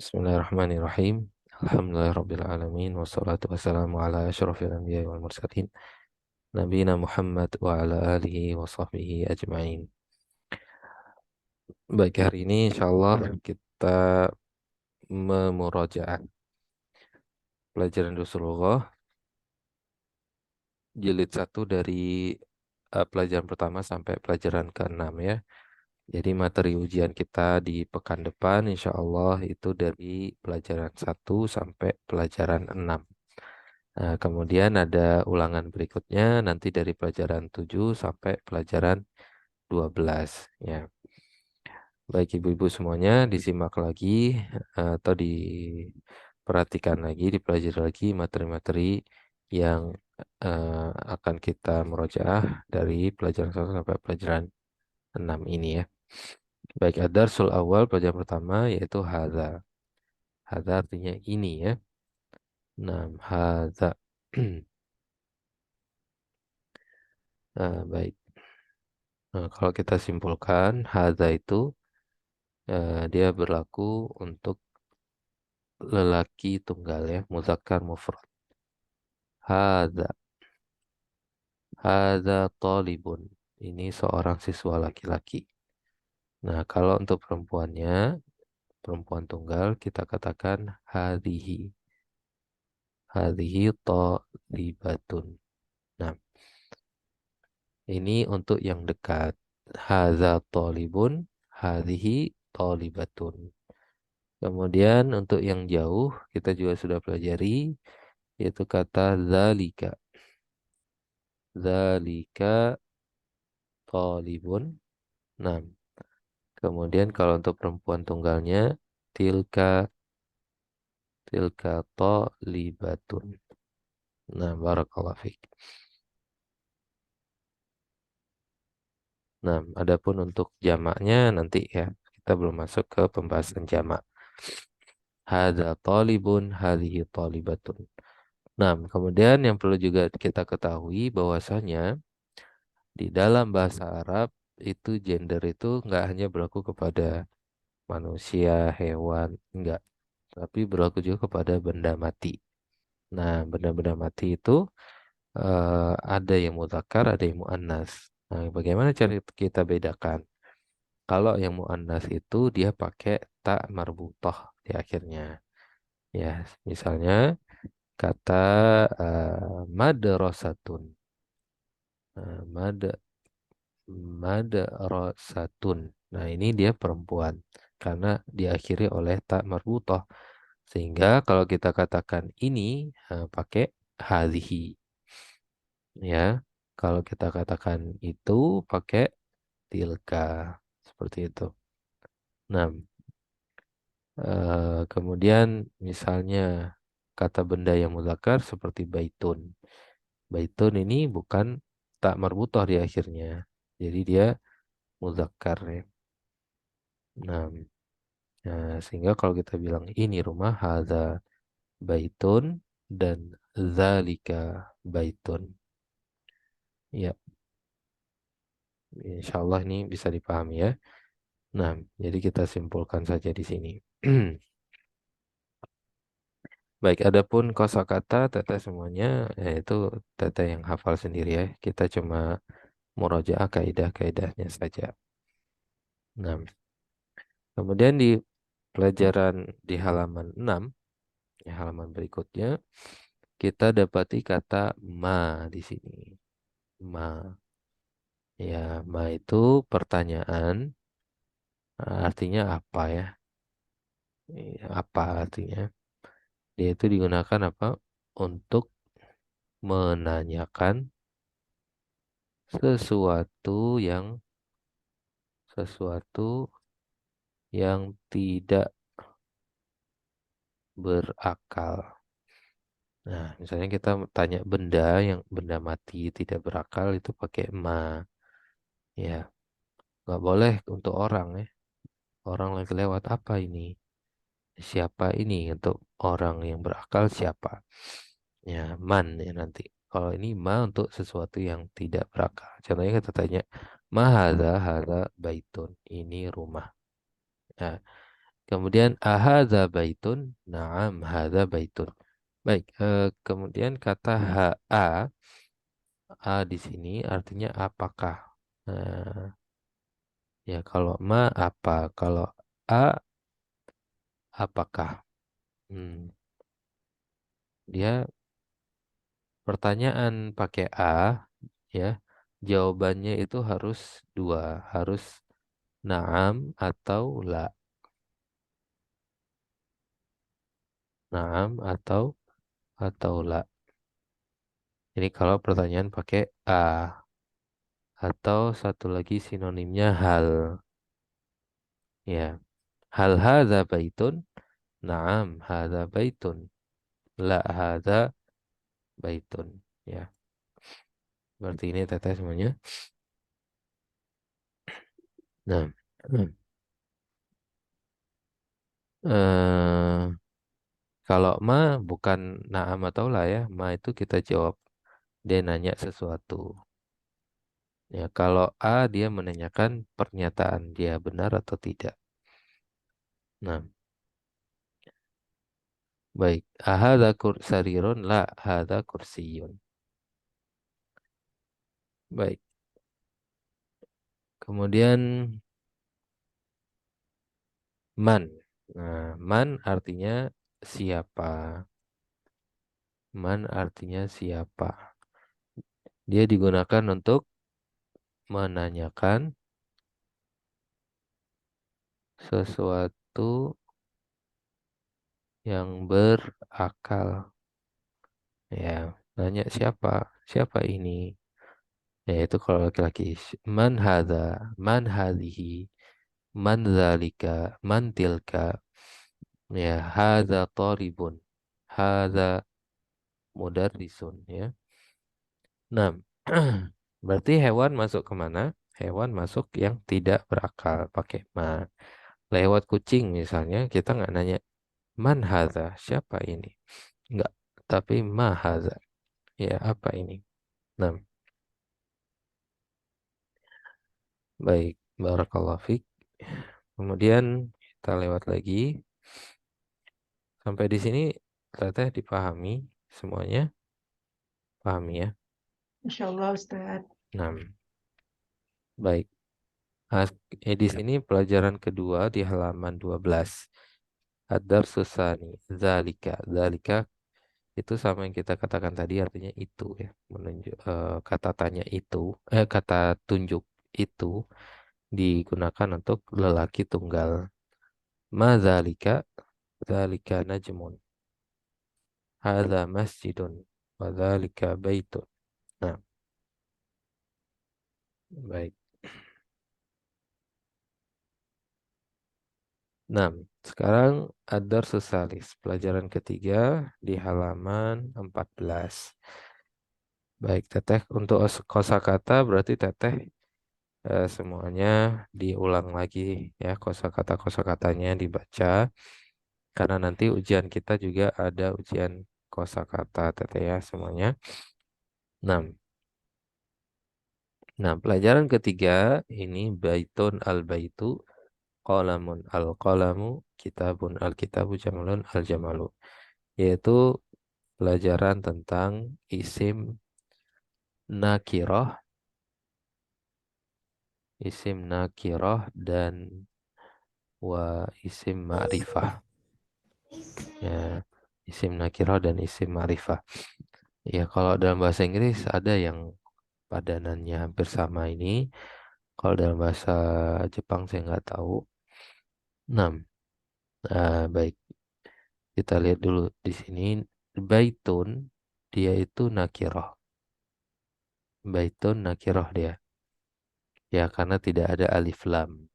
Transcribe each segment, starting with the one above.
Bismillahirrahmanirrahim. Alhamdulillahirabbil alamin wassalatu wassalamu ala asyrofil anbiya'i wal mursalin nabiyina Muhammad wa ala alihi wa sahbihi ajma'in. Baik, hari ini insyaallah kita memurajaah pelajaran Rasulullah jilid 1 dari pelajaran pertama sampai pelajaran ke-6 ya. Jadi materi ujian kita di pekan depan insyaallah itu dari pelajaran 1 sampai pelajaran 6. Nah, kemudian ada ulangan berikutnya nanti dari pelajaran 7 sampai pelajaran 12 ya. Baik ibu-ibu semuanya disimak lagi atau diperhatikan lagi, dipelajari lagi materi-materi yang akan kita murojaah dari pelajaran 1 sampai pelajaran 6 ini ya. Baik, ad-darsul awal pelajaran pertama yaitu hadza. Hadza artinya ini ya. Nah, hadza. Baik. Nah, kalau kita simpulkan, hadza itu dia berlaku untuk lelaki tunggal ya, muzakkar mufrad. Hadza, hadza talibun. Ini seorang siswa laki-laki. Nah, kalau untuk perempuannya, perempuan tunggal, kita katakan hadhihi. Hadhihi talibatun. Nah, ini untuk yang dekat. Hadza talibun, hadhihi talibatun. Kemudian untuk yang jauh kita juga sudah pelajari yaitu kata zalika. Zalika talibun. Nah, kemudian kalau untuk perempuan tunggalnya tilka tilka talibatun. Nah, barakallahu fiik. Nah, adapun untuk jamaknya nanti ya, kita belum masuk ke pembahasan jamak. Hadza talibun, hadhihi talibatun. Nah, kemudian yang perlu juga kita ketahui bahwasanya di dalam bahasa Arab itu gender itu nggak hanya berlaku kepada manusia, hewan, enggak. Tapi berlaku juga kepada benda mati. Nah, benda-benda mati itu ada yang mudzakkar, ada yang muannas. Nah, bagaimana cara kita bedakan? Kalau yang muannas itu dia pakai ta marbutah di akhirnya. Ya, misalnya kata madrasatun. Nah, madrasatun. Nah, ini dia perempuan karena diakhiri oleh ta marbutah. Sehingga kalau kita katakan ini pakai hadhihi. Ya, kalau kita katakan itu pakai tilka. Seperti itu. Nah, kemudian misalnya kata benda yang mudzakkar seperti baitun. Baitun ini bukan tak marbutah di akhirnya. Jadi dia mudzakkar ya. Nah, sehingga kalau kita bilang ini rumah hadza baitun dan zalika baitun. Ya, insya Allah ini bisa dipahami ya. Nah, jadi kita simpulkan saja di sini. Baik, adapun kosakata teteh semuanya itu teteh yang hafal sendiri ya. Kita cuma murojaah kaidah-kaidahnya saja. Nah, kemudian di pelajaran di halaman 6, ya, halaman berikutnya, kita dapati kata ma di sini. Ma. Ya, ma itu pertanyaan, artinya apa ya? Apa artinya? Dia itu digunakan apa? Untuk menanyakan sesuatu sesuatu yang tidak berakal. Nah, misalnya kita tanya benda yang benda mati tidak berakal itu pakai ma. Ya, nggak boleh untuk orang ya. Orang lagi lewat apa ini? Siapa ini untuk orang yang berakal siapa? Ya, man ya nanti. Kalau ini ma untuk sesuatu yang tidak berakal. Contohnya kita tanya, ma hadza baitun. Ini rumah. Ya, Kemudian ahadza baitun? Na'am, hadza baitun. Baik, kemudian kata a di sini artinya apakah? Nah, ya kalau ma apa, kalau a apakah? Hmm, dia pertanyaan pakai a, ya. Jawabannya itu harus dua, harus na'am atau la. Na'am atau la. Ini kalau pertanyaan pakai a. Atau satu lagi sinonimnya hal. Ya. Hal hadza baitun? Na'am, hadza baitun. La hadza baitun. Ya. Berarti ini teteh semuanya. Nah. eh Kalau ma bukan na'am atau la ya. Ma itu kita jawab. Dia nanya sesuatu. Ya, kalau A dia menanyakan pernyataan dia benar atau tidak. Nah, baik. Ahadza sarirun la hadza kursiyun. Baik. Kemudian man. Nah, man artinya siapa? Man artinya siapa? Dia digunakan untuk menanyakan sesuatu yang berakal. Ya, nanya siapa? Siapa ini? Yaitu kalau laki-laki. Man hadza? Man hadhihi? Man dzalika? Man tilka? Ya, hadza talibun. Hadza mudarrisun ya. Nah, berarti hewan masuk kemana? Hewan masuk yang tidak berakal pakai ma. Lewat kucing misalnya, kita nggak nanya man hadza, siapa ini? Nggak, tapi ma hadza. Ya, apa ini? Nah, baik, barakallahu fiik. Kemudian kita lewat lagi sampai di sini teteh dipahami semuanya, pahami ya. Insya Allah Ustaz. Nah, baik. Nah, di sini pelajaran kedua di halaman 12. Ad-darsus tsani, zalika. Zalika itu sama yang kita katakan tadi artinya itu ya. Menunjuk kata tanya itu, kata tunjuk itu digunakan untuk lelaki tunggal. Ma zalika, zalika najmun. Hadza masjidun wa dzalika baitun. Nah, baik. Nah, sekarang ad-darsus tsalis, pelajaran ketiga di halaman 14. Baik, Teteh untuk kosakata berarti Teteh semuanya diulang lagi ya, kosakatanya dibaca karena nanti ujian kita juga ada ujian kosakata Teteh ya semuanya. 6. Nah, pelajaran ketiga ini baitun al-baitu, qalamun al-qalamu, kitabun al-kitabu, jamalun al-jamalu. Yaitu pelajaran tentang isim nakirah, dan isim ma'rifah. Ya, isim nakirah dan isim ma'rifah. Ya, kalau dalam bahasa Inggris ada yang padanannya hampir sama ini. Kalau dalam bahasa Jepang saya nggak tahu. 6. Baik, kita lihat dulu di sini. Baitun, dia itu nakirah. Baitun nakirah dia. Ya, karena tidak ada alif lam.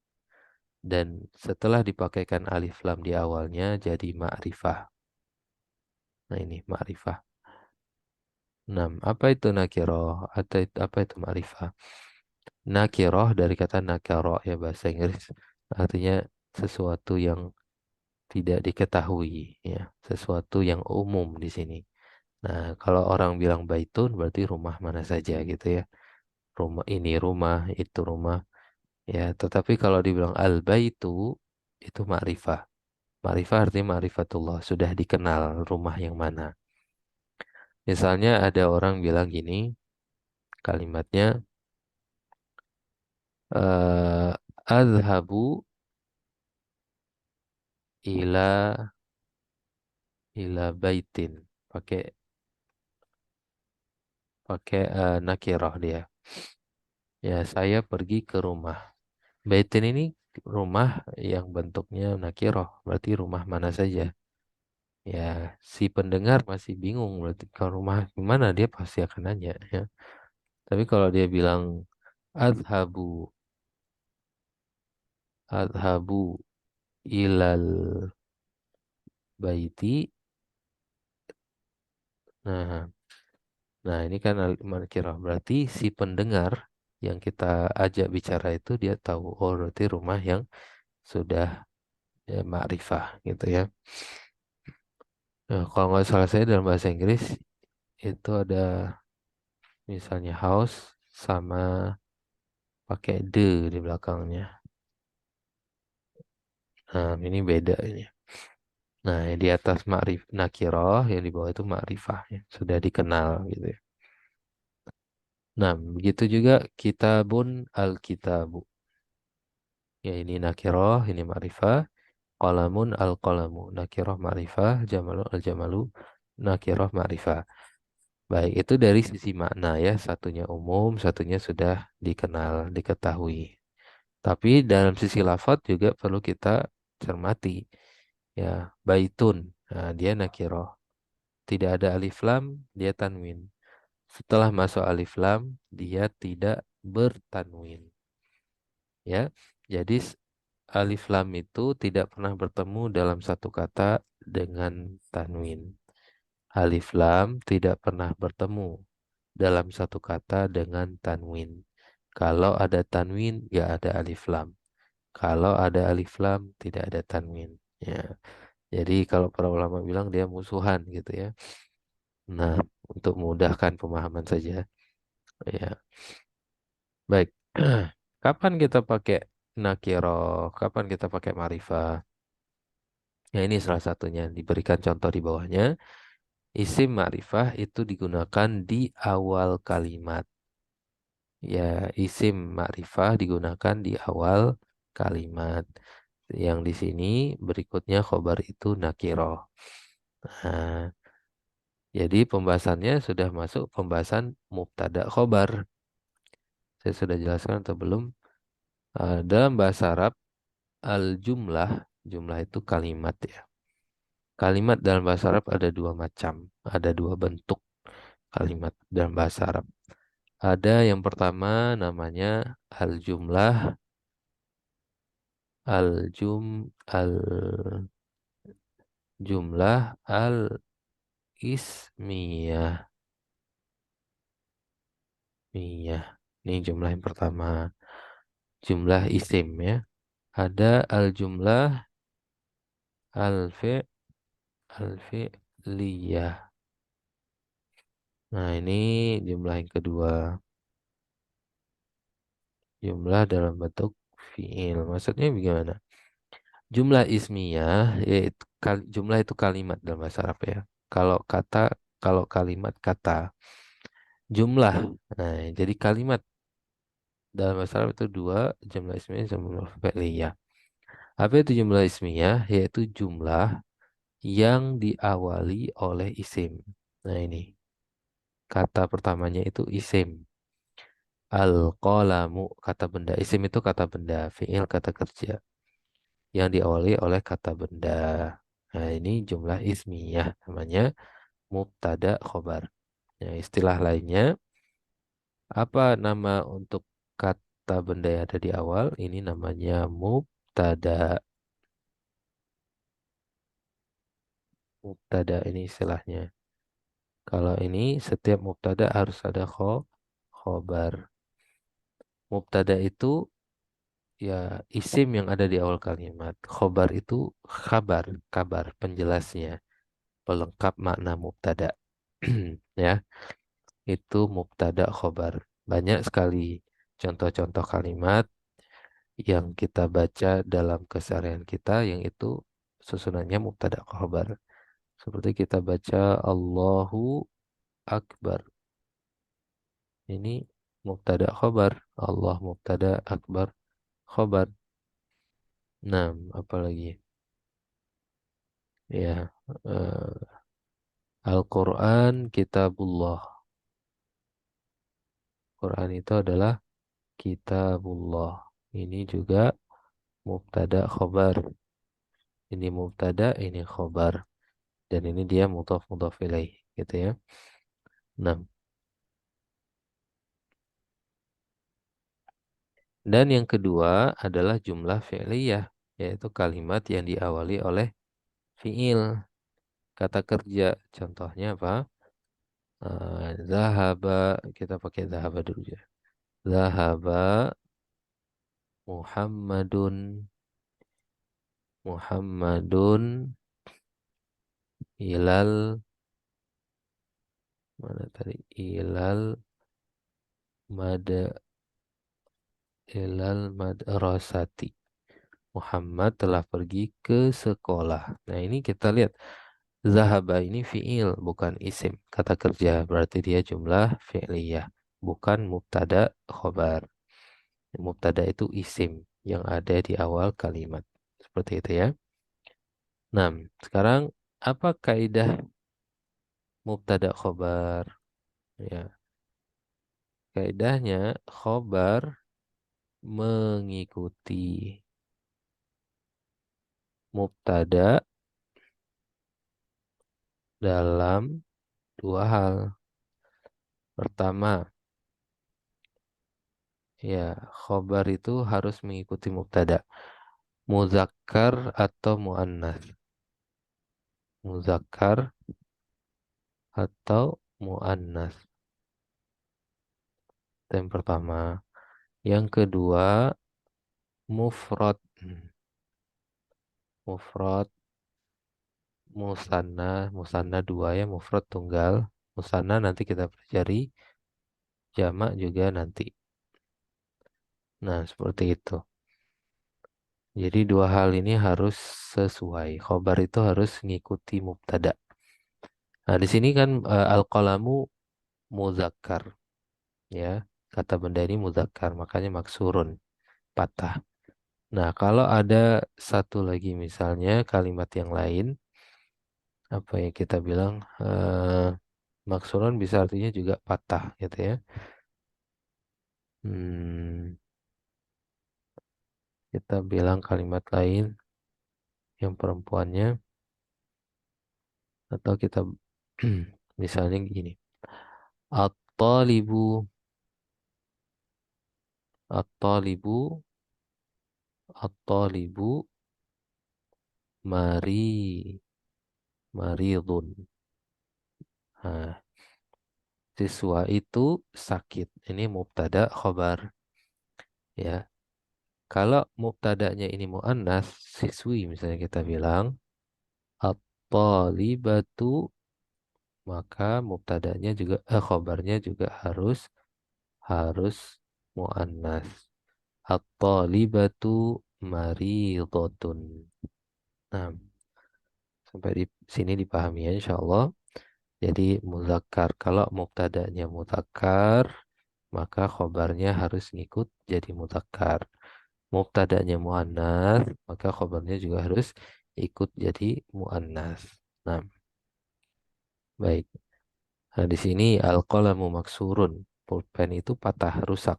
Dan setelah dipakaikan alif lam di awalnya jadi ma'rifah. Nah ini ma'rifah. 6. Apa itu nakiroh? Atau apa itu ma'rifah? Nakiroh dari kata nakaro ya bahasa Inggris. Artinya sesuatu yang tidak diketahui. Ya. Sesuatu yang umum di sini. Nah kalau orang bilang baitun berarti rumah mana saja gitu ya. Rumah ini rumah, itu rumah. Ya, tetapi kalau dibilang al-baitu itu ma'rifah. Ma'rifah artinya ma'rifatullah, sudah dikenal rumah yang mana. Misalnya ada orang bilang gini, kalimatnya eh azhabu ila baitin. Pakai pakai nakirah dia. Ya, saya pergi ke rumah. Baitin ini rumah yang bentuknya nakirah, berarti rumah mana saja. Ya, si pendengar masih bingung berarti kalau rumah gimana dia pasti akan nanya ya. Tapi kalau dia bilang adhabu adhabu ilal baiti. Nah, nah ini kan al-markirah. Berarti si pendengar yang kita ajak bicara itu dia tahu, oh berarti rumah yang sudah ya, ma'rifah gitu ya. Nah, kalau nggak salah saya dalam bahasa Inggris itu ada misalnya house sama pakai the di belakangnya. Nah, ini beda ini. Nah, yang di atas ma'rif nakirah, yang di bawah itu ma'rifah ya. Sudah dikenal gitu ya. Nah, begitu juga kitabun al-kitabu. Ya ini nakirah, ini ma'rifah. Qalamun al-qalamu. Nakirah ma'rifah. Jamalu al-jamalu. Nakirah ma'rifah. Baik, itu dari sisi makna ya. Satunya umum, satunya sudah dikenal, diketahui. Tapi dalam sisi lafadz juga perlu kita cermati. Ya, baitun. Nah, dia nakirah. Tidak ada alif lam, dia tanwin. Setelah masuk alif lam, dia tidak bertanwin. Ya, jadi alif lam itu tidak pernah bertemu dalam satu kata dengan tanwin. Alif lam tidak pernah bertemu dalam satu kata dengan tanwin. Kalau ada tanwin, ya ada alif lam. Kalau ada alif lam, tidak ada tanwin. Ya, jadi kalau para ulama bilang dia musuhan gitu ya. Nah, untuk memudahkan pemahaman saja. Ya, baik. Kapan kita pakai nakiro? Kapan kita pakai marifah? Ya, ini salah satunya. Diberikan contoh di bawahnya. Isim ma'rifah itu digunakan di awal kalimat. Ya, isim ma'rifah digunakan di awal kalimat. Yang di sini berikutnya khobar itu nakiroh. Nah, jadi pembahasannya sudah masuk pembahasan mubtada khobar. Saya sudah jelaskan atau belum? Dalam bahasa Arab, al-jumlah, jumlah itu kalimat ya. Kalimat dalam bahasa Arab ada dua macam, ada dua bentuk kalimat dalam bahasa Arab. Ada yang pertama namanya al-jumlah, al-jumlah al-ismiyah. Iya, ini jumlah yang pertama. Jumlah isim ya. Ada al-jumlah al-fi al-fi'liyah. Nah, ini jumlah yang kedua. Jumlah dalam bentuk fi'il. Maksudnya bagaimana? Jumlah ismiyah yaitu jumlah itu kalimat dalam bahasa Arab ya. Kalau kata, kalau kalimat kata. Jumlah. Nah, jadi kalimat dalam bahasa Arab itu dua, jumlah ismiyah sama jumlah fi'liyah. Apa itu jumlah ismiyah? Yaitu jumlah yang diawali oleh isim. Nah, ini. Kata pertamanya itu isim. Al-qalamu, kata benda. Isim itu kata benda. Fi'il kata kerja. Yang diawali oleh kata benda. Nah, ini jumlah ismiyah. Namanya mubtada khobar. Ya, istilah lainnya, apa nama untuk kata benda yang ada di awal? Ini namanya mubtada. Mubtada ini istilahnya. Kalau ini setiap mubtada harus ada khobar. Mubtada itu ya isim yang ada di awal kalimat. Khobar itu kabar, kabar penjelasnya, pelengkap makna mubtada. Ya, itu mubtada khobar. Banyak sekali contoh-contoh kalimat yang kita baca dalam keseharian kita yang itu susunannya mubtada khobar. Seperti kita baca Allahu Akbar. Ini mubtada khobar. Allah mubtada akbar khobar. Nah, apalagi? Ya, Al-Quran Kitabullah. Quran itu adalah Kitabullah. Ini juga mubtada khobar. Ini mubtada, ini khobar. Dan ini dia mudhaf mudhaf ilaih, gitu ya. Nah, dan yang kedua adalah jumlah fi'liyah, yaitu kalimat yang diawali oleh fi'il, kata kerja. Contohnya apa? Zahaba, kita pakai zahaba dulu ya. Zahaba Muhammadun, Muhammadun ilal, mana tadi? Mad, ilal madrasati. Muhammad telah pergi ke sekolah. Nah, ini kita lihat. Zahaba ini fi'il, bukan isim. Kata kerja, berarti dia jumlah fi'liyah. Bukan mubtada khobar. Mubtada itu isim yang ada di awal kalimat. Seperti itu ya. Nah, sekarang apa kaidah mubtada khobar? Ya, kaidahnya khobar mengikuti mubtada dalam dua hal. Pertama, ya, khobar itu harus mengikuti mubtada. Muzakkar atau muannas. Muzakkar atau muannas. Itu yang pertama. Yang kedua, mufrad. Mufrad, musanna, musanna dua ya, mufrad tunggal. Musanna nanti kita pelajari, jamak juga nanti. Nah, seperti itu. Jadi dua hal ini harus sesuai. Khobar itu harus mengikuti mubtada. Nah, di sini kan al-qalamu muzakkar ya. Kata benda ini muzakkar, makanya maksurun, patah. Nah, kalau ada satu lagi misalnya kalimat yang lain, apa yang kita bilang maksurun bisa artinya juga patah gitu ya. Hmm, kita bilang kalimat lain yang perempuannya atau kita misalnya gini. At-talibu, at-talibu, at-talibu mari, maridun. Nah, siswa itu sakit. Ini mubtada khobar ya. Kalau mubtadanya ini muannas, siswi misalnya kita bilang at-talibatu, maka mubtadanya juga khobarnya juga harus harus muannas. At-talibatu maridotun. Nah, sampai di sini dipahami ya insyaallah. Jadi muzakkar, kalau mubtadanya muzakkar, maka khobarnya harus ngikut jadi muzakkar. Mubtadanya muannas, maka khobarnya juga harus ikut jadi muannas. Nah, baik. Nah, di sini al-qalamu maksurun. Pulpen itu patah, rusak.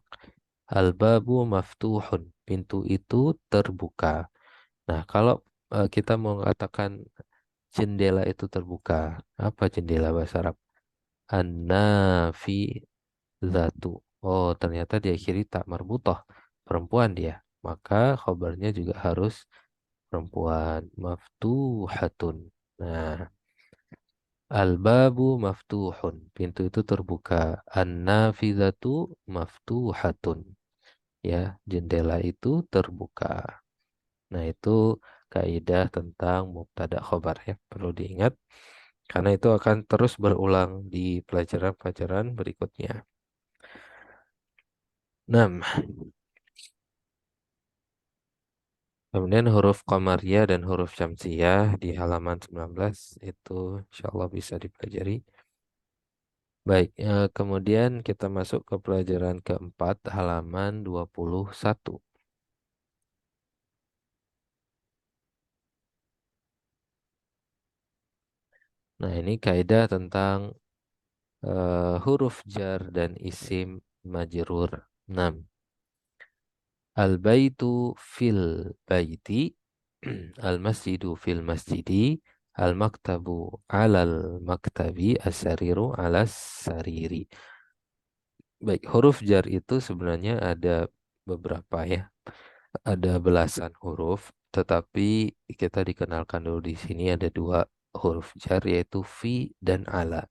Al-babu maftuhun. Pintu itu terbuka. Nah, kalau kita mau mengatakan jendela itu terbuka, apa jendela bahasa Arab? An-nafi zatu. Oh, ternyata dia akhiri tak marbutoh. Perempuan dia. Maka khobarnya juga harus perempuan. Maftuhatun. Nah, al-babu maftuhun. Pintu itu terbuka. An-nafizatu maftuhatun. Ya, jendela itu terbuka. Nah, itu kaidah tentang mubtada khobar ya. Perlu diingat karena itu akan terus berulang di pelajaran-pelajaran berikutnya. 6. Kemudian huruf qamariyah dan huruf syamsiyah di halaman 19 itu insya Allah bisa dipelajari. Baik, kemudian kita masuk ke pelajaran keempat halaman 21. Nah, ini kaidah tentang huruf jar dan isim majrur. 6. Al-baitu fil baiti, al-masjidu fil masjidi, al-maktabu alal maktabi, as-sariru alas sariri. Baik, huruf jar itu sebenarnya ada beberapa ya. Ada belasan huruf, tetapi kita dikenalkan dulu di sini ada dua huruf jar yaitu fi dan ala.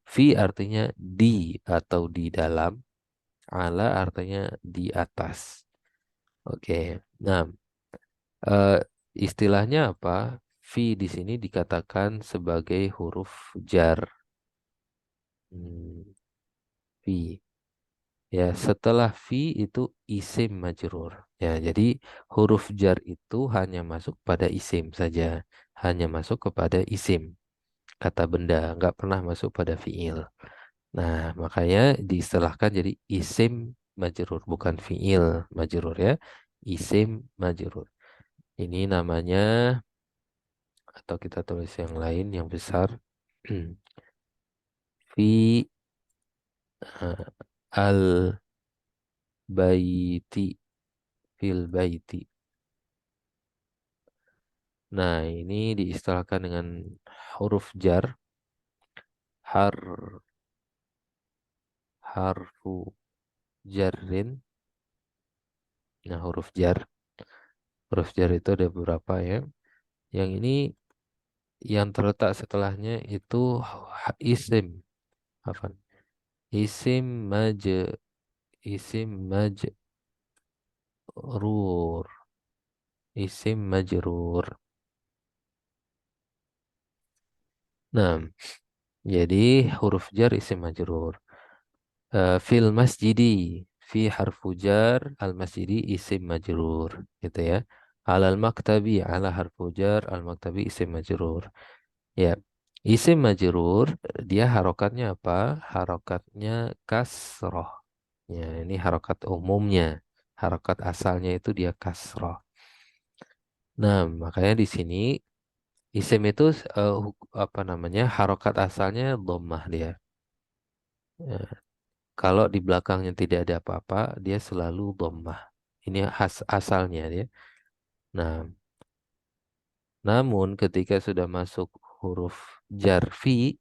Fi artinya di atau di dalam, ala artinya di atas. Oke. Nah, eh, istilahnya apa? Fi di sini dikatakan sebagai huruf jar. Hmm, fi. Ya, setelah fi itu isim majrur. Ya, jadi huruf jar itu hanya masuk pada isim saja. Hanya masuk kepada isim. Kata benda, nggak pernah masuk pada fiil. Nah, makanya diistilahkan jadi isim majrur, bukan fiil majrur ya. Isim majrur. Ini namanya, atau kita tulis yang lain yang besar. Fi al baiti, fil baiti. Nah, ini diistilahkan dengan huruf jar, har, harfu jarrin. Nah, huruf jar itu ada beberapa ya. Yang ini yang terletak setelahnya itu isim, apa? Isim maj, isim majrur, isim majrur. Nah, jadi huruf jar isim majrur. Fil masjidi, fi harfu jar, al masjidi isim majrur, gitu ya. Alal maktabi, ala harfu jar, al maktabi isim majrur. Ya, isim majrur dia harokatnya apa? Harokatnya kasroh. Ya, ini harokat umumnya. Harokat asalnya itu dia kasroh. Nah, makanya di sini isim itu apa namanya? Harokat asalnya dhammah dia. Ya, kalau di belakangnya tidak ada apa-apa, dia selalu dhammah. Ini asalnya dia. Nah, namun ketika sudah masuk huruf jarfi,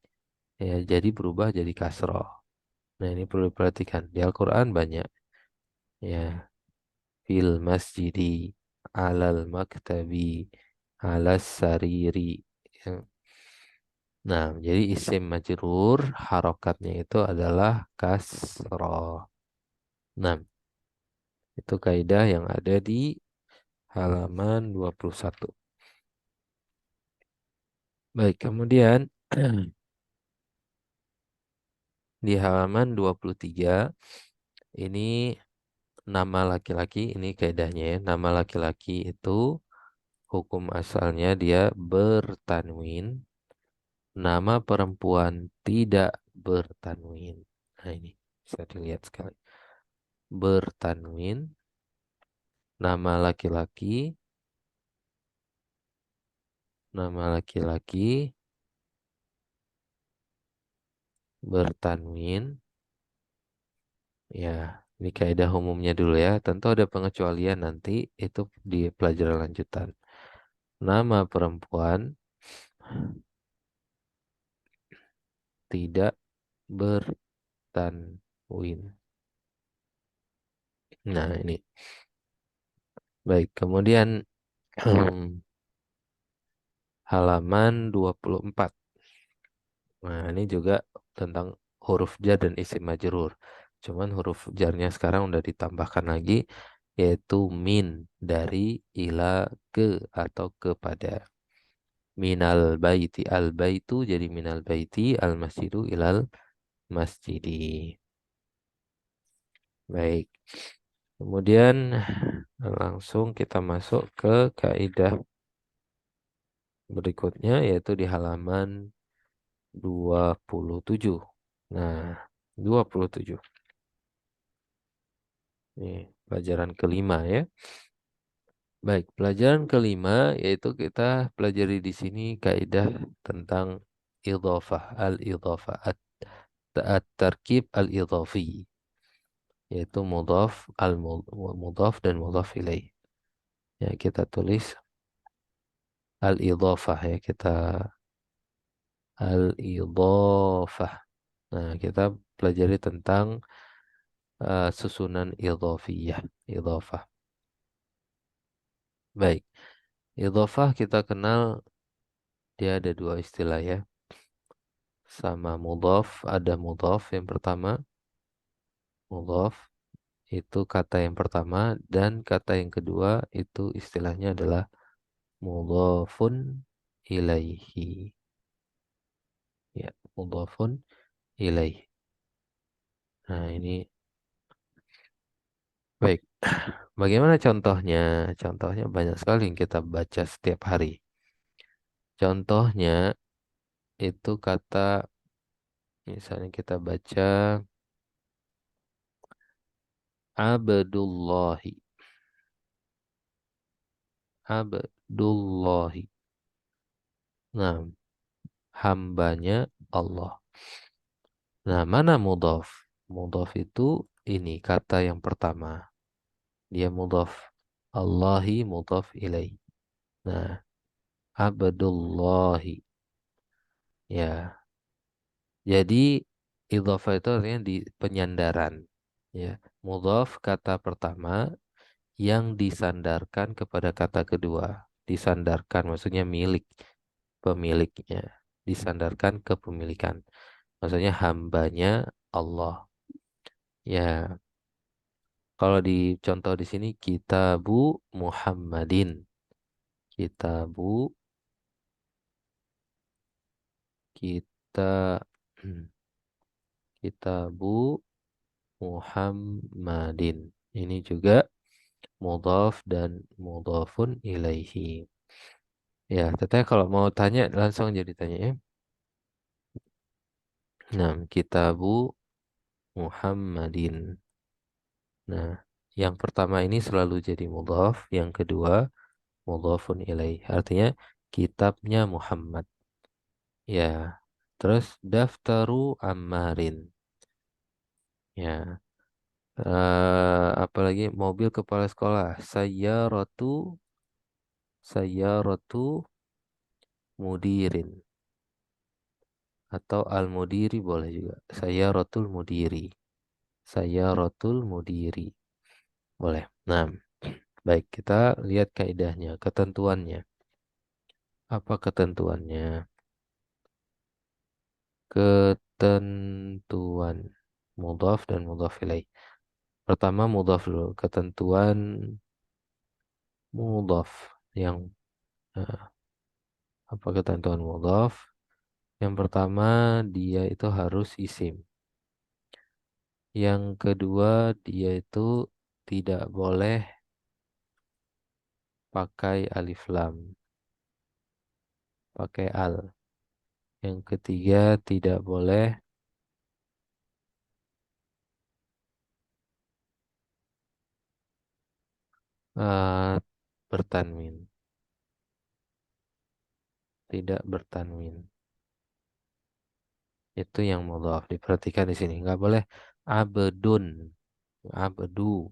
ya jadi berubah jadi kasroh. Nah, ini perlu diperhatikan. Di Al-Quran banyak. Ya, fil masjidi, alal maktabi, alas sariri. Ya. Nah, jadi isim majrur, harokatnya itu adalah kasroh. Nah, itu kaidah yang ada di halaman 21. Baik, kemudian di halaman 23 ini nama laki-laki, ini kaidahnya ya. Nama laki-laki itu hukum asalnya dia bertanwin. Nama perempuan tidak bertanwin. Nah ini bisa dilihat sekali. Bertanwin. Nama laki-laki. Nama laki-laki bertanwin. Ya, ini kaidah umumnya dulu ya. Tentu ada pengecualian nanti. Itu di pelajaran lanjutan. Nama perempuan tidak bertanwin. Nah ini. Baik, kemudian halaman 24. Nah, ini juga tentang huruf jar dan isim majrur. Cuman huruf jarnya sekarang udah ditambahkan lagi yaitu min dari ila ke atau kepada. Minal baiti al baitu jadi minal baiti al masjidu ilal masjidi. Baik. Kemudian langsung kita masuk ke kaidah berikutnya yaitu di halaman 27. Nah, 27. Ini pelajaran kelima ya. Baik, pelajaran kelima yaitu kita pelajari di sini kaidah tentang idhofah, al-idhofah, at-tarkib al-idhafi, yaitu mudhaf, al-mudhaf dan mudhaf ilaih. Ya, kita tulis al-idhofah ya, kita al-idhofah. Nah, kita pelajari tentang susunan idhofiyah, idhofah. Baik, idhofah kita kenal dia ada dua istilah ya. Sama mudhaf, ada mudhaf yang pertama, mudhaf itu kata yang pertama dan kata yang kedua itu istilahnya adalah mudhafun ilaihi. Ya, mudhafun ilaihi. Nah, ini baik. Bagaimana contohnya? Contohnya banyak sekali yang kita baca setiap hari. Contohnya itu kata misalnya kita baca Abdullahi. Abdullahi. Nah, hambanya Allah. Nah, mana mudhaf? Mudhaf itu ini kata yang pertama. Dia mudhaf. Allahi mudhaf ilaih. Nah, Abdullahi. Ya, jadi idhofah itu artinya di penyandaran. Ya, mudhaf kata pertama yang disandarkan kepada kata kedua. Disandarkan maksudnya milik pemiliknya. Disandarkan kepemilikan. Maksudnya hambanya Allah. Ya, kalau di contoh di sini Kitabu Muhammadin. Kitabu kita Kitabu Muhammadin. Ini juga mudhaf dan mudhafun ilaihi. Ya, teteh kalau mau tanya langsung jadi tanya ya. Nah, Kitabu Muhammadin. Nah, yang pertama ini selalu jadi mudhaf, yang kedua mudhafun ilaih. Artinya kitabnya Muhammad. Ya. Terus daftaru Ammarin. Ya. Apalagi mobil kepala sekolah. Sayyaratu mudirin. Atau al-mudiri boleh juga. Sayyaratul mudiri. Sayyaratul mudiri. Boleh. Nah, baik. Kita lihat kaidahnya, ketentuannya. Apa ketentuannya? Ketentuan. Mudhaf dan mudhaf ilaih. Pertama mudhaf dulu. Ketentuan mudhaf. Yang eh, apa ketentuan mudhaf? Yang pertama dia itu harus isim. Yang kedua dia itu tidak boleh pakai alif lam, pakai al. Yang ketiga tidak boleh eh, bertanwin, tidak bertanwin. Itu yang mudhaf. Diperhatikan di sini. Nggak boleh abdun, abdu,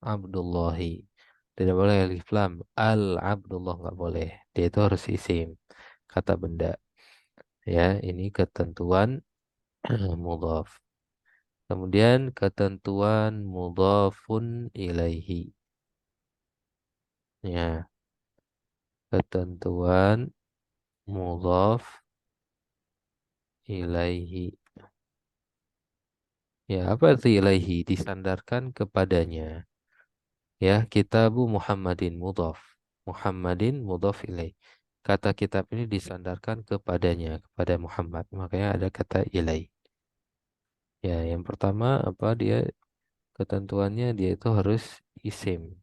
abdullahi. Tidak boleh alif lam, al abdullah nggak boleh. Dia itu harus isim, kata benda. Ya, ini ketentuan mudhaf. Kemudian ketentuan mudhafun ilaihi. Ya, ketentuan mudhaf ilaihi. Ya, apa itu ilaihi? Disandarkan kepadanya. Ya, kitabu Muhammadin mudhaf. Muhammadin mudhaf ilaih. Kata kitab ini disandarkan kepadanya, kepada Muhammad. Makanya ada kata ilaih. Ya, yang pertama apa dia ketentuannya dia itu harus isim.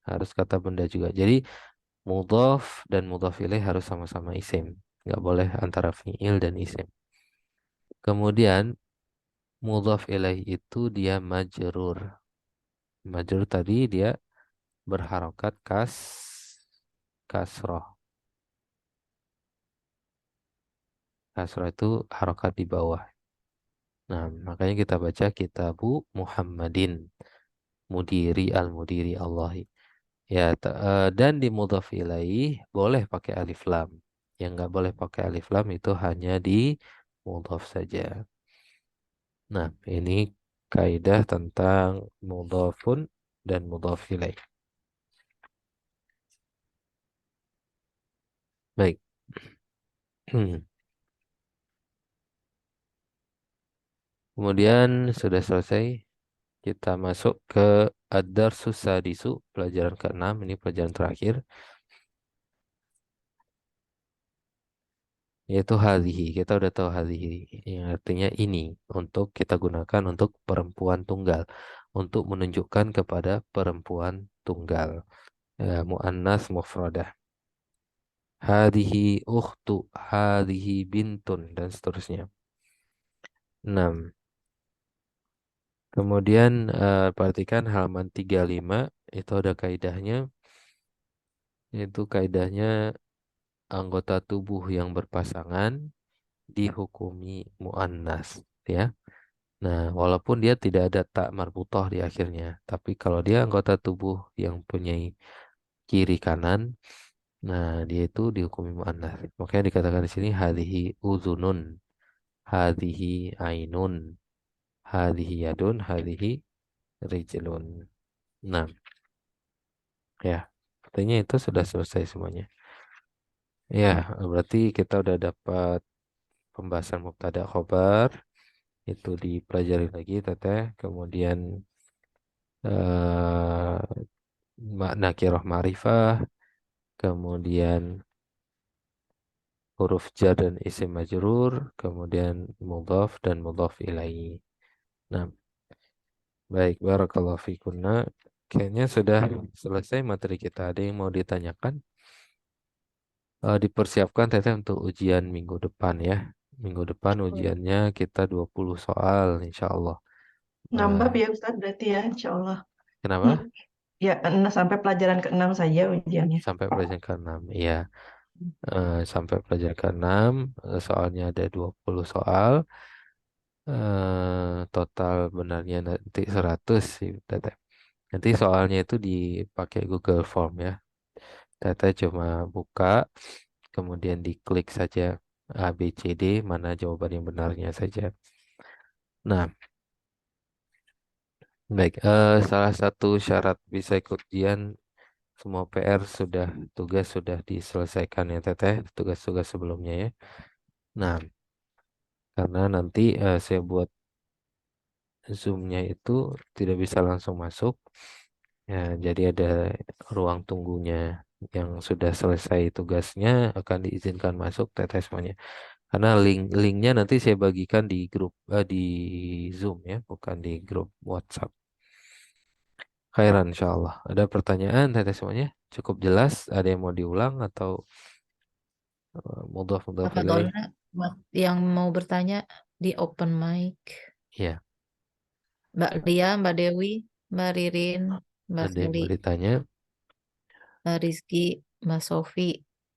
Harus kata benda juga. Jadi mudhaf dan mudhaf ilaih harus sama-sama isim. Nggak boleh antara fi'il dan isim. Kemudian mudhaf ilaih itu dia majrur. Majrur tadi dia berharokat kasroh. Kasroh itu harokat di bawah. Nah, makanya kita baca kitabu Muhammadin. Mudiri al-mudiri Allahi. Ya, dan di mudhaf ilaih boleh pakai alif lam. Yang nggak boleh pakai alif lam itu hanya di mudhaf saja. Nah, ini kaidah tentang mudhafun dan mudhaf ilaih. Baik. Kemudian sudah selesai, kita masuk ke ad-darsus sadisu, pelajaran ke-6, ini pelajaran terakhir, yaitu hadhihi. Kita udah tahu hadhihi, yang artinya ini, untuk kita gunakan untuk perempuan tunggal, untuk menunjukkan kepada perempuan tunggal. Muannas mufradah. Hadhihi ukhtu, hadhihi bintun, dan seterusnya. 6. Kemudian perhatikan halaman 35, itu ada kaidahnya, yaitu kaidahnya anggota tubuh yang berpasangan dihukumi muannas, ya. Nah, walaupun dia tidak ada tak marbutoh di akhirnya, tapi kalau dia anggota tubuh yang punya kiri kanan, nah dia itu dihukumi muannas. Makanya dikatakan di sini hadhihi uzunun, hadhihi ainun, hadhihi yadun, hadhihi rijlun. Nah, ya, artinya itu sudah selesai semuanya. Ya, berarti kita udah dapat pembahasan mubtada khobar, itu dipelajari lagi teteh. Kemudian eh, makna kiroh ma'rifah, kemudian huruf jar dan isim majrur, kemudian mudhaf dan mudhaf ilaih. Nah, baik, barakallahu fikunna. Kayaknya sudah selesai materi kita. Ada yang mau ditanyakan? Dipersiapkan teteh untuk ujian minggu depan ya. Minggu depan ujiannya kita 20 soal insya Allah. Nambah Eh, ya Ustadz berarti ya, insya Allah. kenapa? Ya, sampai pelajaran ke-6 saja ujiannya. Sampai pelajaran ke-6. Iya, sampai pelajaran ke-6, soalnya ada 20 soal. Total benarnya nanti 100 sih, Teteh. Nanti soalnya itu dipakai Google Form ya. Teteh cuma buka, kemudian diklik saja A, B, C, D, mana jawaban yang benarnya saja. Nah, baik. Salah satu syarat bisa ikut ujian, semua PR sudah, tugas sudah diselesaikan ya Teteh, tugas-tugas sebelumnya ya. Nah, karena nanti saya buat Zoom-nya itu tidak bisa langsung masuk. Ya, jadi ada ruang tunggunya, yang sudah selesai tugasnya akan diizinkan masuk Teteh semuanya. Karena linknya nanti saya bagikan di grup di Zoom ya, bukan di grup WhatsApp. Khairan insyaallah. Ada pertanyaan Teteh semuanya? Cukup jelas? Ada yang mau diulang atau mudhaf mudhaf Apa ilaih? Gaulnya buat yang mau bertanya di open mic. Iya, Mbak Lia, Mbak Dewi, Mbak Ririn, Mbak ada yang Feli, mau ditanya? Mbak Rizky, Mbak Sofi.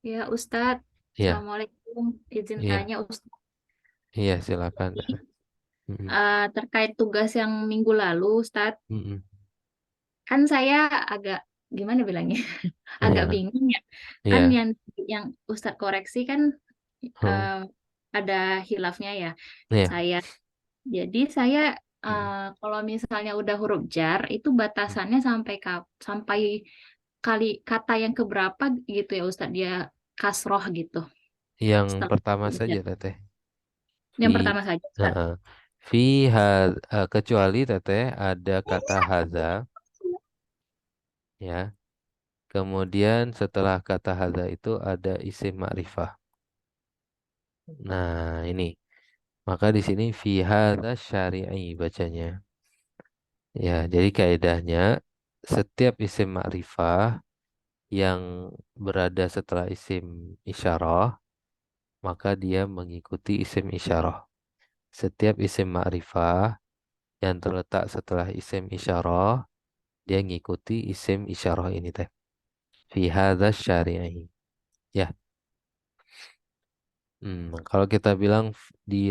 Ya, Ustadz. Iya, Assalamualaikum. Izin iya, tanya, Ustadz. iya silakan. Mm-mm, Terkait tugas yang minggu lalu, Ustadz, mm-mm. kan saya agak, gimana bilangnya, agak Iya, bingung ya. Kan iya. yang Ustadz koreksi kan Hmm, eh, ada hilafnya ya. iya. Saya, jadi saya Mm. kalau misalnya udah huruf jar, itu batasannya sampai kali kata yang keberapa gitu ya, Ustadz, dia kasroh gitu. Yang Setelah pertama huruf saja jar. teteh. Yang Fi, pertama saja, Ustadz. Heeh. Fi kecuali teteh ada kata hadza ya. Kemudian setelah kata hadza itu ada isim ma'rifah. Nah, ini. Maka di sini fi hadza syari'i bacanya. Ya, jadi kaidahnya setiap isim ma'rifah yang berada setelah isim isyarah, maka dia mengikuti isim isyarah. Setiap isim ma'rifah yang terletak setelah isim isyarah, dia ngikuti isim isyarah ini teh. Fi hadza syari'i. Ya. Kalau kita bilang di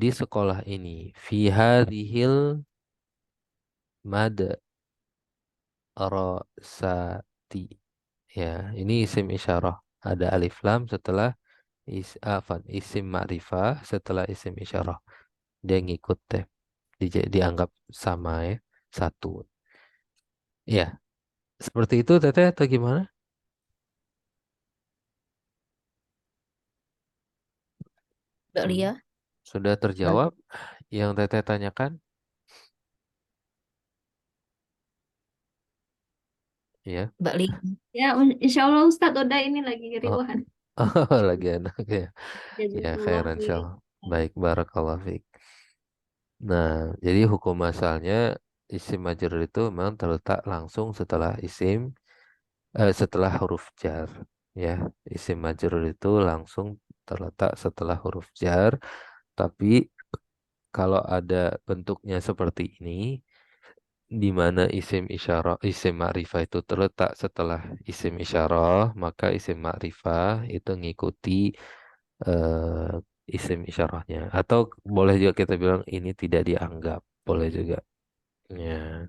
sekolah ini, fi hadhil madrasati. Ya, ini isim isyarah. Ada alif lam setelah isim ma'rifah setelah isim isyarah. Dia ngikut teh. Dianggap sama ya, satu. Ya, seperti itu Teteh atau gimana? Mbak Hmm, Lia, Sudah terjawab yang Teteh tanyakan? Ya. Mbak Lia. Ya, insya Allah Ustadz udah ini lagi Oh, riuhan. lagi enak ya. Ya, Jazakallah khairan khair. insyaallah. Baik, barakallahu fiik. Nah, jadi hukum asalnya isim majrur itu memang terletak langsung setelah huruf jar. Ya, isim majrur itu langsung terletak setelah huruf jar. Tapi kalau ada bentuknya seperti ini, di mana isim ma'rifah itu terletak setelah isim isyarah, maka isim ma'rifah itu ngikuti eh, isim isyarahnya. Atau boleh juga kita bilang ini tidak dianggap, boleh juga. Ya,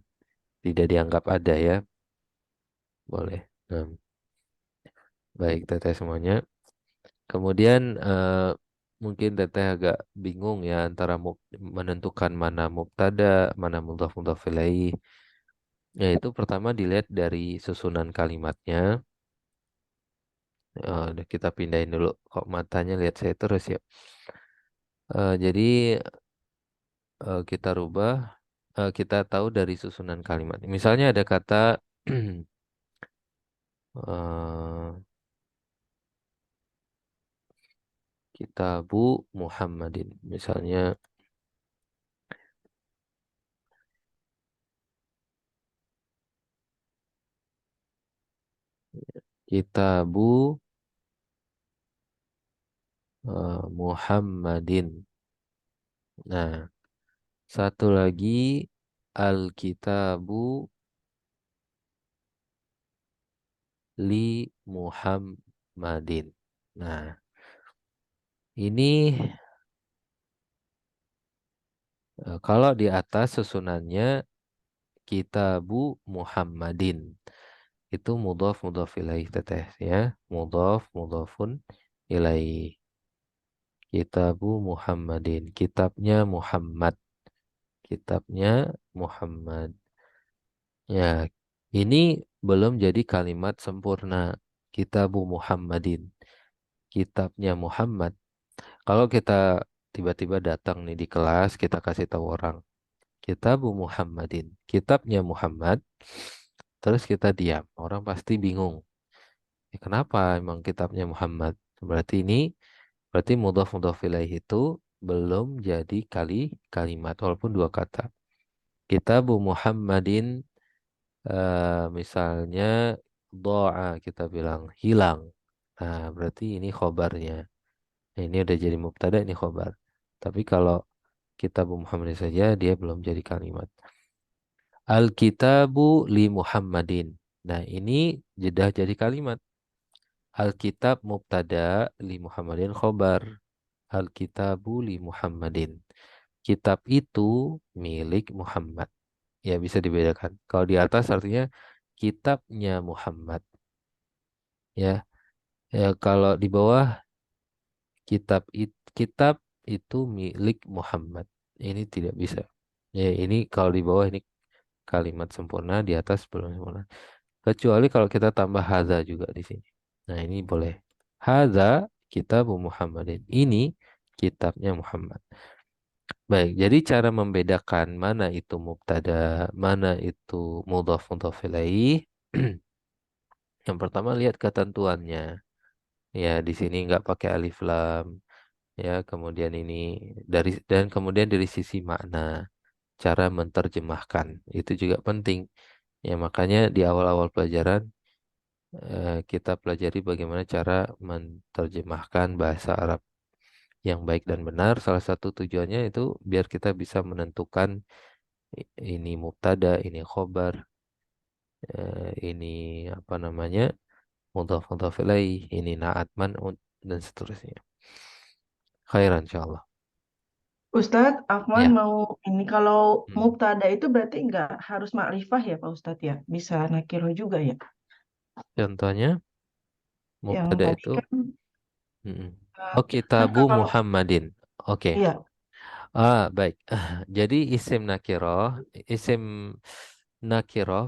tidak dianggap ada ya, boleh. Nah, baik teteh semuanya. Kemudian mungkin teteh agak bingung ya antara menentukan mana mubtada, mana mudhaf mudhaf ilaih. Yaitu pertama dilihat dari susunan kalimatnya. Udah kita pindahin dulu. Kok matanya lihat saya terus ya. Jadi kita rubah. Kita tahu dari susunan kalimat. Misalnya ada kata eh, Kitabu Muhammadin. Misalnya Kitabu Muhammadin. Nah, satu lagi Alkitabu li Muhammadin. Nah, ini kalau di atas susunannya Kitabu Muhammadin. Itu mudhaf mudhaf ilaih teteh ya. Mudhaf mudhafun ilaih. Kitabu Muhammadin. Kitabnya Muhammad. Kitabnya Muhammad. Ya, ini belum jadi kalimat sempurna. Kitabu Muhammadin. Kitabnya Muhammad. Kalau kita tiba-tiba datang nih di kelas, kita kasih tahu orang. Kitabu Muhammadin. Kitabnya Muhammad. Terus kita diam. Orang pasti bingung. Kenapa emang kitabnya Muhammad? Berarti mudhaf mudhaf ilaih itu belum jadi kalimat walaupun dua kata. Kitabu Muhammadin misalnya doa kita bilang hilang. Nah, berarti ini khobarnya. Nah, ini udah jadi mubtada ini khobar. Tapi kalau Kitabu Muhammadin saja dia belum jadi kalimat. Al-kitabu li Muhammadin. Nah, ini jeda jadi kalimat. Alkitab mubtada li Muhammadin khobar. Alkitabu li Muhammadin. Kitab itu milik Muhammad. Ya bisa dibedakan. Kalau di atas artinya kitabnya Muhammad. Ya, ya kalau di bawah kitab itu milik Muhammad. Ini tidak bisa. Ya ini kalau di bawah ini kalimat sempurna, di atas belum sempurna. Kecuali kalau kita tambah hadza juga di sini. Nah, ini boleh. Hadza kitabu Muhammadin. Ini kitabnya Muhammad. Baik, jadi cara membedakan mana itu mubtada, mana itu mudhaf mudhaf ilaih. Yang pertama lihat ketentuannya. Ya, di sini nggak pakai alif lam. Ya, kemudian ini kemudian dari sisi makna, cara menterjemahkan itu juga penting. Ya, makanya di awal-awal pelajaran kita pelajari bagaimana cara menerjemahkan bahasa Arab yang baik dan benar. Salah satu tujuannya itu biar kita bisa menentukan ini mubtada, ini khobar, ini apa namanya, mudhaf mudhaf ilaih, ini naat man'ut dan seterusnya. Khairan insyaallah. Ustadz, Afwan Ya, mau ini kalau hmm. mubtada itu berarti nggak harus makrifah ya Pak Ustadz ya? Bisa nakiro juga ya? Contohnya Yang mubtada tadi itu kan, hmm. eh, Oh, kan kitabu kalau Muhammadin. Oke. iya, Baik. Jadi isim nakiroh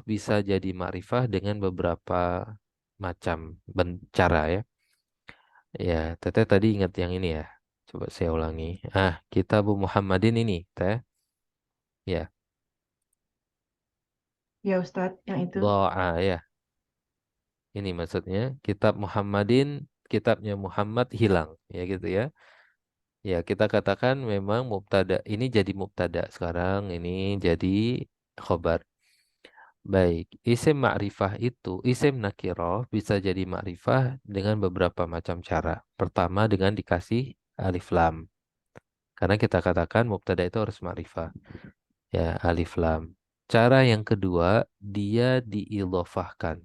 bisa jadi makrifah dengan beberapa macam cara ya. Ya, Teteh tadi ingat yang ini ya. Coba saya ulangi. Kitabu Muhammadin ini, Teh. Ya, ya Ustadz yang itu. doa ya. Ini maksudnya kitab Muhammadin, kitabnya Muhammad hilang, ya gitu ya. Ya, kita katakan memang mubtada ini jadi mubtada sekarang, ini jadi khobar. Baik, isim ma'rifah itu, isim nakiroh bisa jadi ma'rifah dengan beberapa macam cara. Pertama dengan dikasih alif lam. Karena kita katakan mubtada itu harus ma'rifah. Ya, alif lam. Cara yang kedua, dia diidhofahkan,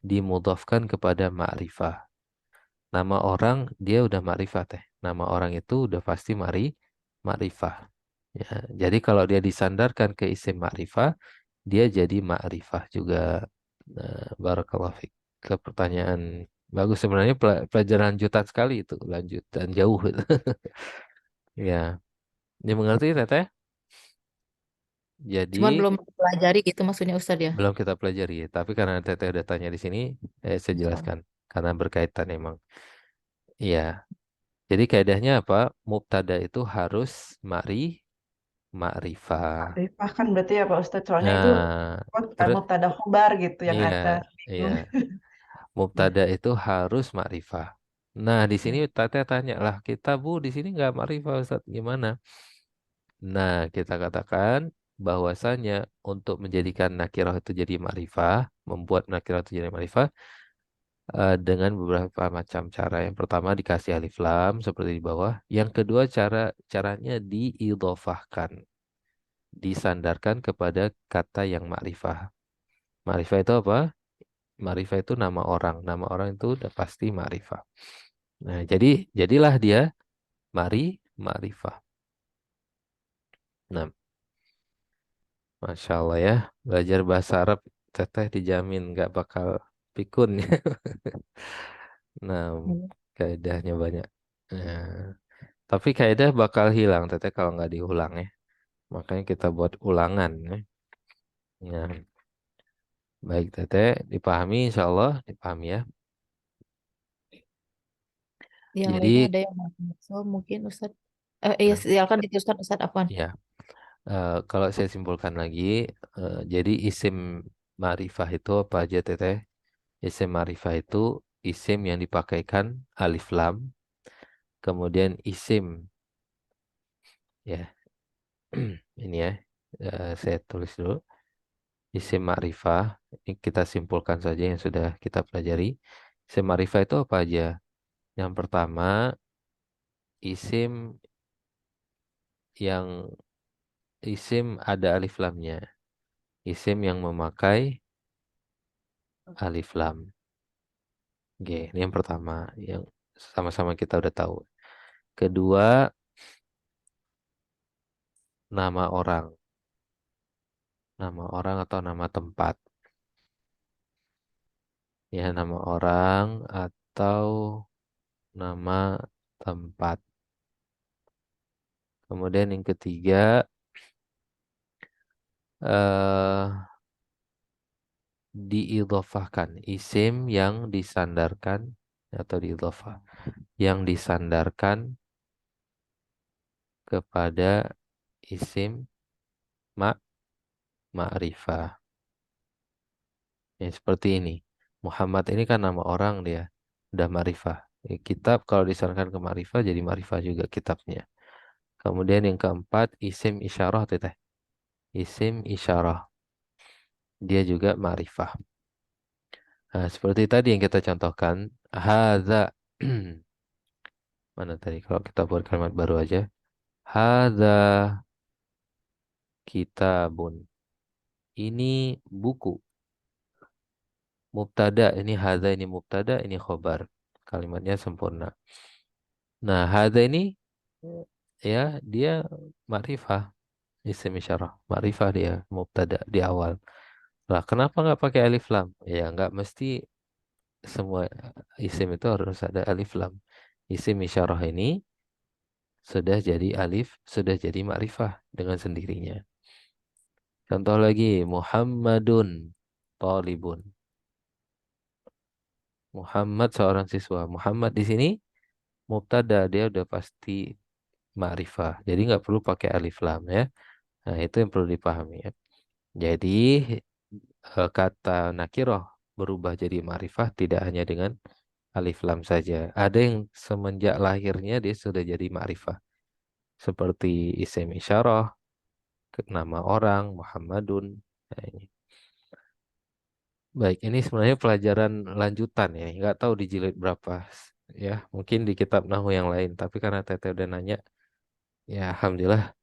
dimudhafkan kepada ma'rifah. Nama orang dia udah ma'rifah teh. Nama orang itu udah pasti ma'rifah. Ya, jadi kalau dia disandarkan ke isim ma'rifah, dia jadi ma'rifah juga. Nah, barakallahu fiik. Ke pertanyaan bagus sebenarnya pelajaran lanjutan sekali itu, lanjut dan jauh itu. Ya, ini mengerti Teteh? Cuman Jadi belum pelajari gitu maksudnya Ustadz ya. belum kita pelajari, tapi karena Teteh udah tanya di sini, saya Insya Allah. jelaskan karena berkaitan emang. Iya, jadi kaidahnya apa? Mubtada itu harus ma'rifah. Makrifah kan berarti ya Pak Ustadz, soalnya itu Nah, terus mubtada khobar gitu yang iya, atas. iya. Bingung. Ya. Mubtada itu harus ma'rifah. Nah, di sini Ya. Teteh tanya lah, kita Bu di sini nggak ma'rifah Ustaz, gimana? Nah, kita katakan bahwasanya untuk menjadikan nakirah itu jadi ma'rifah, membuat nakirah itu jadi ma'rifah dengan beberapa macam cara. Yang pertama dikasih alif lam seperti di bawah. Yang kedua caranya diidhofahkan, disandarkan kepada kata yang ma'rifah. Ma'rifah itu apa? Ma'rifah itu nama orang. Nama orang itu udah pasti ma'rifah. Nah, jadilah dia ma'rifah. Nah, Masya Allah ya. Belajar bahasa Arab Teteh dijamin nggak bakal pikun. Nah, kaidahnya banyak. Nah, tapi kaidah bakal hilang Teteh kalau nggak diulang ya. Makanya kita buat ulangan ya. Nah, baik Teteh, dipahami insya Allah, dipahami ya. Yang lainnya Jadi, ada yang mau masuk mungkin Ustadz. Iya, nah, silakan diteruskan Ustadz Afwan. ya, kalau saya simpulkan lagi, jadi isim ma'rifah itu apa aja Teteh? Isim ma'rifah itu isim yang dipakaikan alif lam, kemudian isim ya, ini ya, saya tulis dulu. Isim ma'rifah, ini kita simpulkan saja yang sudah kita pelajari. Isim ma'rifah itu apa aja? Yang pertama, isim yang isim ada alif lamnya. Isim yang memakai alif lam. Oke, ini yang pertama, yang sama-sama kita udah tahu. Kedua, nama orang. Nama orang atau nama tempat. Ya, nama orang atau nama tempat. Kemudian yang ketiga, eh diidhofahkan. Isim yang disandarkan atau diidhofah. Yang disandarkan kepada isim ma ma'rifah. Ya, seperti ini. Muhammad ini kan nama orang dia. Udah ma'rifah. Kitab kalau disandarkan ke ma'rifah jadi ma'rifah juga kitabnya. Kemudian yang keempat, isim isyarah teteh. Isim isyarah. dia juga ma'rifah. Nah, seperti tadi yang kita contohkan, hadza. Mana tadi kalau kita buat kalimat baru aja. Hadza kitabun. Ini buku. Mubtada, ini hadza, ini mubtada, ini khobar. Kalimatnya sempurna. Nah, hadza ini ya dia ma'rifah, isim isyarah. Ma'rifah dia, mubtada di awal. Lah, kenapa nggak pakai alif lam? Ya, nggak mesti semua isim itu harus ada alif lam. Isim isyarah ini sudah jadi alif, sudah jadi ma'rifah dengan sendirinya. Contoh lagi, Muhammadun talibun. Muhammad seorang siswa. Muhammad di sini mubtada, dia udah pasti ma'rifah. Jadi nggak perlu pakai alif lam ya. Nah, itu yang perlu dipahami ya. Jadi kata nakiroh berubah jadi ma'rifah tidak hanya dengan alif lam saja. Ada yang semenjak lahirnya dia sudah jadi ma'rifah. Seperti isim isyarah, nama orang, Muhammadun. Nah, ini. Baik, ini sebenarnya pelajaran lanjutan ya. Nggak tahu di jilid berapa. Ya, mungkin di kitab Nahwu yang lain. Tapi karena Teteh udah nanya, ya Alhamdulillah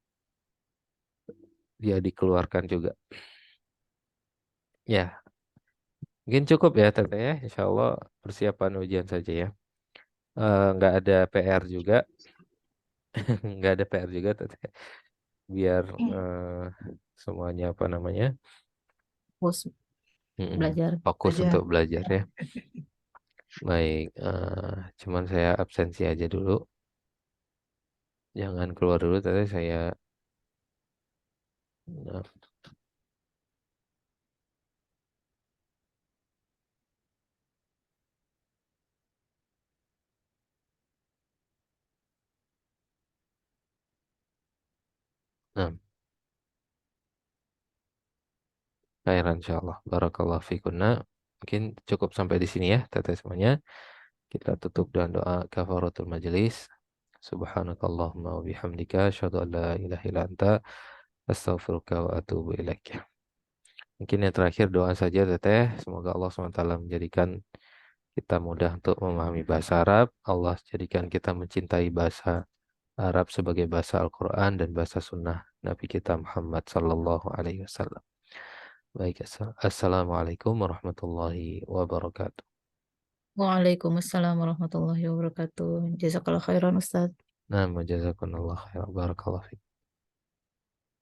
dia dikeluarkan juga. Ya, mungkin cukup ya Teteh ya. Insya Allah persiapan ujian saja ya. Nggak ada PR juga. Nggak ada PR juga Teteh. Biar semuanya apa namanya Fokus belajar. fokus Aja. untuk belajar ya. Baik, cuman saya absensi aja dulu. Jangan keluar dulu, tadi saya. Nah, nah, khairan insyaallah. Barakallahu fikunna. Mungkin cukup sampai di sini ya, teteh semuanya. Kita tutup dengan doa kafaratul majelis. Subhanakallahumma wa bihamdika asyhadu an la ilaha illa anta astaghfiruka wa atubu ilaik. Mungkin yang terakhir doa saja teteh. Semoga Allah SWT menjadikan kita mudah untuk memahami bahasa Arab. Allah jadikan kita mencintai bahasa Arab sebagai bahasa Al-Quran dan bahasa sunnah Nabi kita Muhammad Sallallahu Alaihi Wasallam. Baik, assalamualaikum warahmatullahi wabarakatuh. Waalaikumsalam warahmatullahi wabarakatuh. Jazakallah khairan Ustaz. Nah, jazakumullah khairan. Barakallahu fiik.